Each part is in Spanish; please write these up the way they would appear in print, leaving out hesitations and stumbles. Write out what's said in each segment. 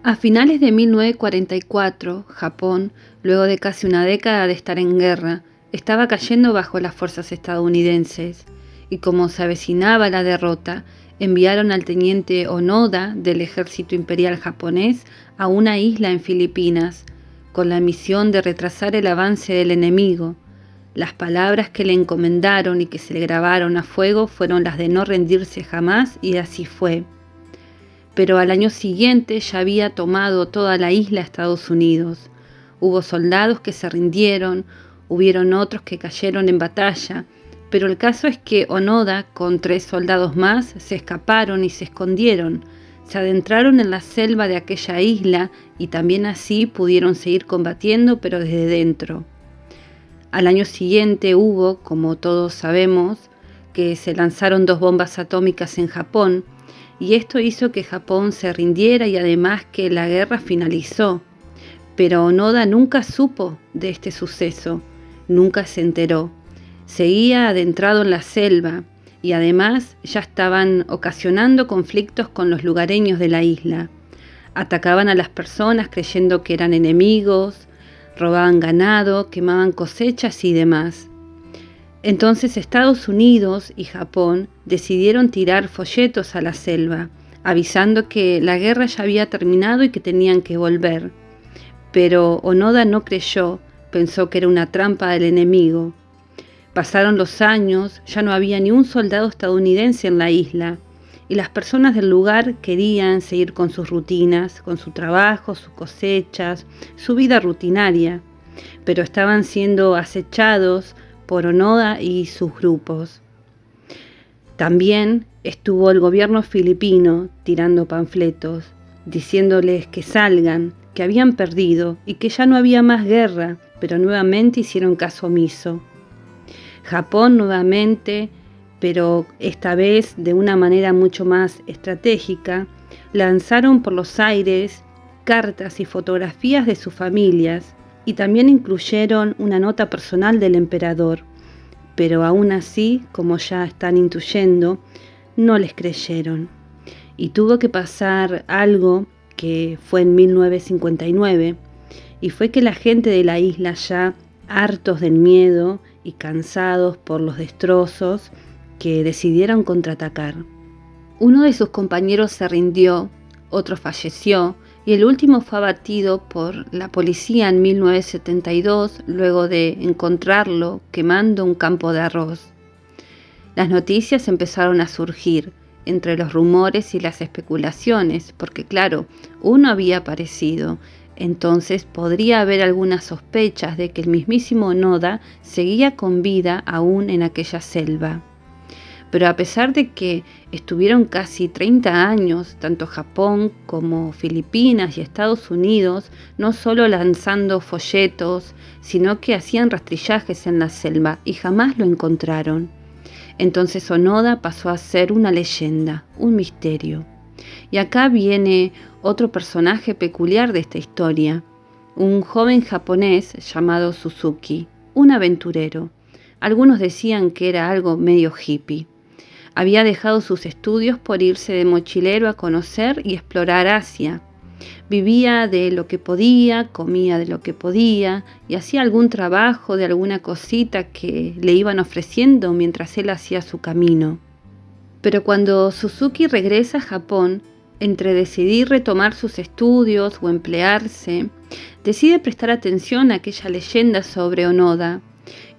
A finales de 1944, Japón, luego de casi una década de estar en guerra, estaba cayendo bajo las fuerzas estadounidenses, y como se avecinaba la derrota, enviaron al teniente Onoda del ejército imperial japonés a una isla en Filipinas, con la misión de retrasar el avance del enemigo. Las palabras que le encomendaron y que se le grabaron a fuego fueron las de no rendirse jamás, y así fue. Pero al año siguiente ya había tomado toda la isla Estados Unidos. Hubo soldados que se rindieron, hubieron otros que cayeron en batalla, pero el caso es que Onoda, con 3 soldados más, se escaparon y se escondieron. Se adentraron en la selva de aquella isla y también así pudieron seguir combatiendo, pero desde dentro. Al año siguiente hubo, como todos sabemos, que se lanzaron 2 bombas atómicas en Japón, y esto hizo que Japón se rindiera y además que la guerra finalizó. Pero Onoda nunca supo de este suceso, nunca se enteró. Seguía adentrado en la selva y además ya estaban ocasionando conflictos con los lugareños de la isla. Atacaban a las personas creyendo que eran enemigos, robaban ganado, quemaban cosechas y demás. Entonces Estados Unidos y Japón decidieron tirar folletos a la selva, avisando que la guerra ya había terminado y que tenían que volver. Pero Onoda no creyó, pensó que era una trampa del enemigo. Pasaron los años, ya no había ni un soldado estadounidense en la isla, y las personas del lugar querían seguir con sus rutinas, con su trabajo, sus cosechas, su vida rutinaria, pero estaban siendo acechados por Onoda y sus grupos. También estuvo el gobierno filipino tirando panfletos, diciéndoles que salgan, que habían perdido y que ya no había más guerra, pero nuevamente hicieron caso omiso. Japón nuevamente, pero esta vez de una manera mucho más estratégica, lanzaron por los aires cartas y fotografías de sus familias, y también incluyeron una nota personal del emperador, pero aún así, como ya están intuyendo, no les creyeron. Y tuvo que pasar algo que fue en 1959, y fue que la gente de la isla, ya hartos del miedo y cansados por los destrozos, que decidieron contraatacar. Uno de sus compañeros se rindió, otro falleció, y el último fue abatido por la policía en 1972, luego de encontrarlo quemando un campo de arroz. Las noticias empezaron a surgir entre los rumores y las especulaciones, porque claro, uno había aparecido, entonces podría haber algunas sospechas de que el mismísimo Onoda seguía con vida aún en aquella selva. Pero a pesar de que estuvieron casi 30 años, tanto Japón como Filipinas y Estados Unidos, no solo lanzando folletos, sino que hacían rastrillajes en la selva y jamás lo encontraron. Entonces Onoda pasó a ser una leyenda, un misterio. Y acá viene otro personaje peculiar de esta historia, un joven japonés llamado Suzuki, un aventurero. Algunos decían que era algo medio hippie. Había dejado sus estudios por irse de mochilero a conocer y explorar Asia. Vivía de lo que podía, comía de lo que podía y hacía algún trabajo de alguna cosita que le iban ofreciendo mientras él hacía su camino. Pero cuando Suzuki regresa a Japón, entre decidir retomar sus estudios o emplearse, decide prestar atención a aquella leyenda sobre Onoda,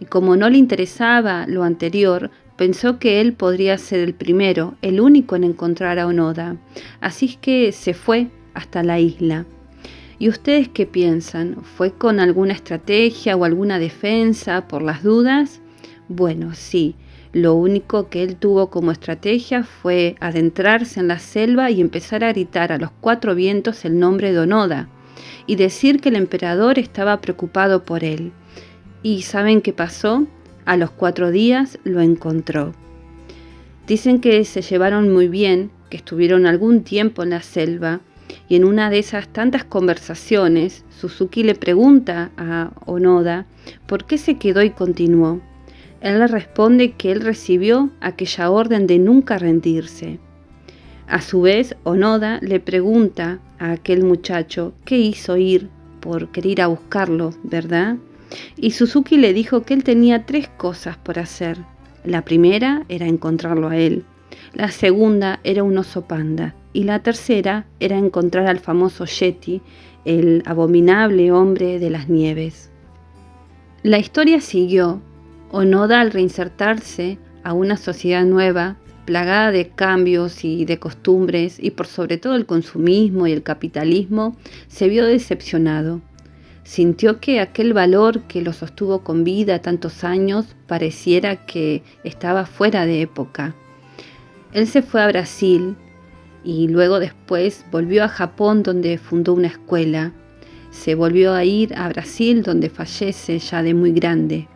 y como no le interesaba lo anterior, pensó que él podría ser el primero, el único en encontrar a Onoda, así que se fue hasta la isla. ¿Y ustedes qué piensan? ¿Fue con alguna estrategia o alguna defensa por las dudas? Bueno, sí. Lo único que él tuvo como estrategia fue adentrarse en la selva y empezar a gritar a los 4 vientos el nombre de Onoda y decir que el emperador estaba preocupado por él. ¿Y saben qué pasó? A los 4 días lo encontró. Dicen que se llevaron muy bien, que estuvieron algún tiempo en la selva, y en una de esas tantas conversaciones, Suzuki le pregunta a Onoda por qué se quedó y continuó. Él le responde que él recibió aquella orden de nunca rendirse. A su vez, Onoda le pregunta a aquel muchacho qué hizo ir por querer ir a buscarlo, ¿verdad? Y Suzuki le dijo que él tenía 3 cosas por hacer. La primera era encontrarlo a él, la segunda era un oso panda y la tercera era encontrar al famoso Yeti, el abominable hombre de las nieves. La historia siguió. Onoda, al reinsertarse a una sociedad nueva, plagada de cambios y de costumbres y por sobre todo el consumismo y el capitalismo, se vio decepcionado. Sintió que aquel valor que lo sostuvo con vida tantos años pareciera que estaba fuera de época. Él se fue a Brasil y luego después volvió a Japón, donde fundó una escuela. Se volvió a ir a Brasil, donde fallece ya de muy grande.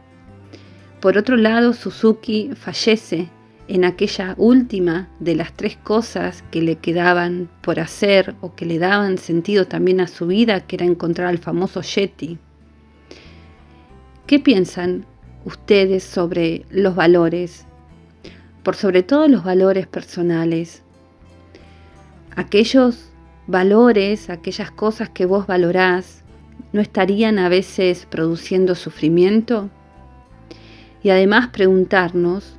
Por otro lado, Suzuki fallece en aquella última de las 3 cosas que le quedaban por hacer o que le daban sentido también a su vida, que era encontrar al famoso Yeti. ¿Qué piensan ustedes sobre los valores? Por sobre todo los valores personales. Aquellos valores, aquellas cosas que vos valorás, ¿no estarían a veces produciendo sufrimiento? Y además preguntarnos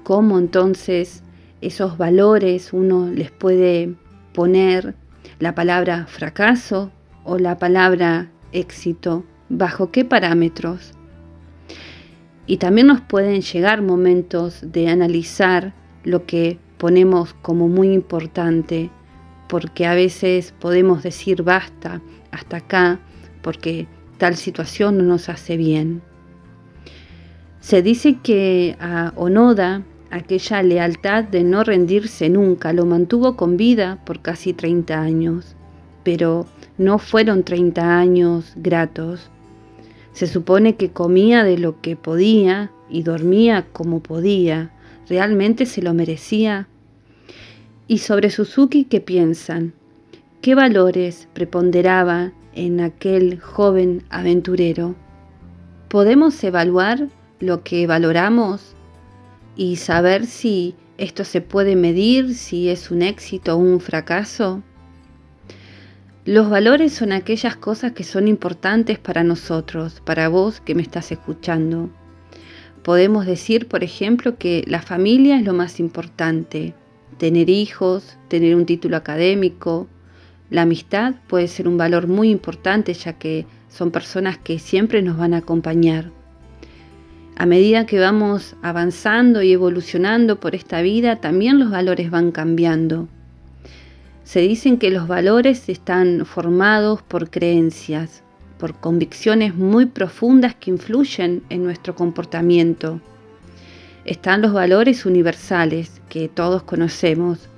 cómo entonces esos valores uno les puede poner la palabra fracaso o la palabra éxito, bajo qué parámetros. Y también nos pueden llegar momentos de analizar lo que ponemos como muy importante, porque a veces podemos decir basta, hasta acá, porque tal situación no nos hace bien. Se dice que a Onoda aquella lealtad de no rendirse nunca lo mantuvo con vida por casi 30 años, pero no fueron 30 años gratos. Se supone que comía de lo que podía y dormía como podía. ¿Realmente se lo merecía? Y sobre Suzuki, ¿qué piensan? ¿Qué valores preponderaba en aquel joven aventurero? ¿Podemos evaluar lo que valoramos y saber si esto se puede medir, si es un éxito o un fracaso? Los valores son aquellas cosas que son importantes para nosotros, para vos que me estás escuchando. Podemos decir, por ejemplo, que la familia es lo más importante. Tener hijos, tener un título académico. La amistad puede ser un valor muy importante, ya que son personas que siempre nos van a acompañar. A medida que vamos avanzando y evolucionando por esta vida, también los valores van cambiando. Se dicen que los valores están formados por creencias, por convicciones muy profundas que influyen en nuestro comportamiento. Están los valores universales que todos conocemos: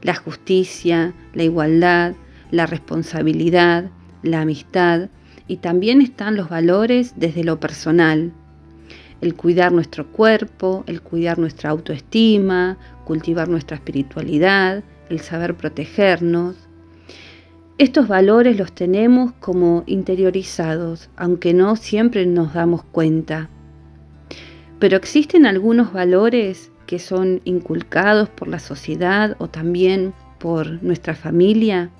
la justicia, la igualdad, la responsabilidad, la amistad, y también están los valores desde lo personal: el cuidar nuestro cuerpo, el cuidar nuestra autoestima, cultivar nuestra espiritualidad, el saber protegernos. Estos valores los tenemos como interiorizados, aunque no siempre nos damos cuenta. Pero existen algunos valores que son inculcados por la sociedad o también por nuestra familia.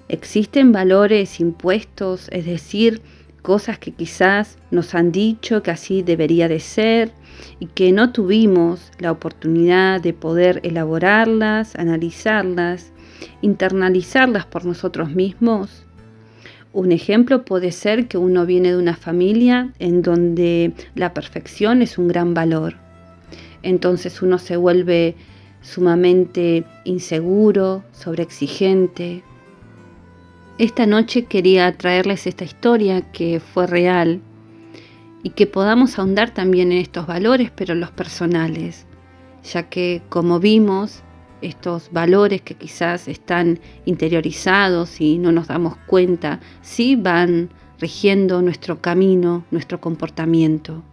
Existen valores impuestos, es decir, cosas que quizás nos han dicho que así debería de ser y que no tuvimos la oportunidad de poder elaborarlas, analizarlas, internalizarlas por nosotros mismos. Un ejemplo puede ser que uno viene de una familia en donde la perfección es un gran valor. Entonces uno se vuelve sumamente inseguro, sobreexigente. Esta noche quería traerles esta historia que fue real y que podamos ahondar también en estos valores, pero los personales, ya que, como vimos, estos valores que quizás están interiorizados y no nos damos cuenta, sí van rigiendo nuestro camino, nuestro comportamiento.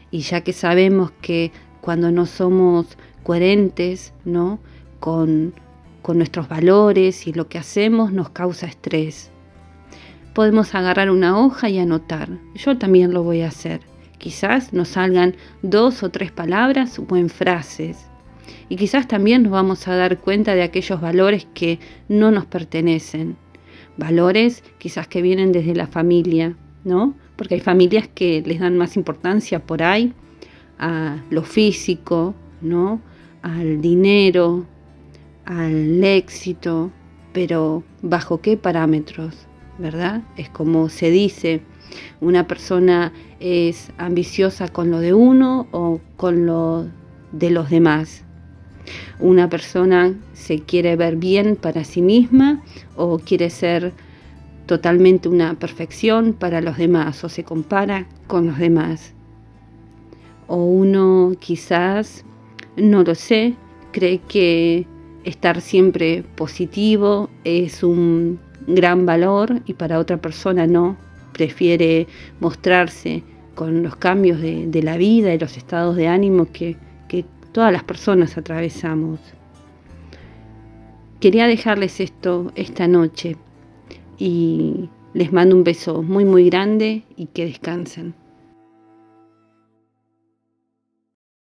Y ya que sabemos que cuando no somos coherentes, ¿no?, con nuestros valores y lo que hacemos nos causa estrés. Podemos agarrar una hoja y anotar. Yo también lo voy a hacer. Quizás nos salgan 2 o 3 palabras o en frases. Y quizás también nos vamos a dar cuenta de aquellos valores que no nos pertenecen. Valores quizás que vienen desde la familia, ¿no? Porque hay familias que les dan más importancia por ahí a lo físico, ¿no? Al dinero, al éxito, pero ¿bajo qué parámetros? ¿Verdad? Es como se dice, una persona es ambiciosa con lo de uno o con lo de los demás. Una persona se quiere ver bien para sí misma o quiere ser totalmente una perfección para los demás o se compara con los demás. O uno quizás, no lo sé, cree que estar siempre positivo es un gran valor y para otra persona no, prefiere mostrarse con los cambios de la vida y los estados de ánimo que todas las personas atravesamos. Quería dejarles esto esta noche y les mando un beso muy muy grande y que descansen.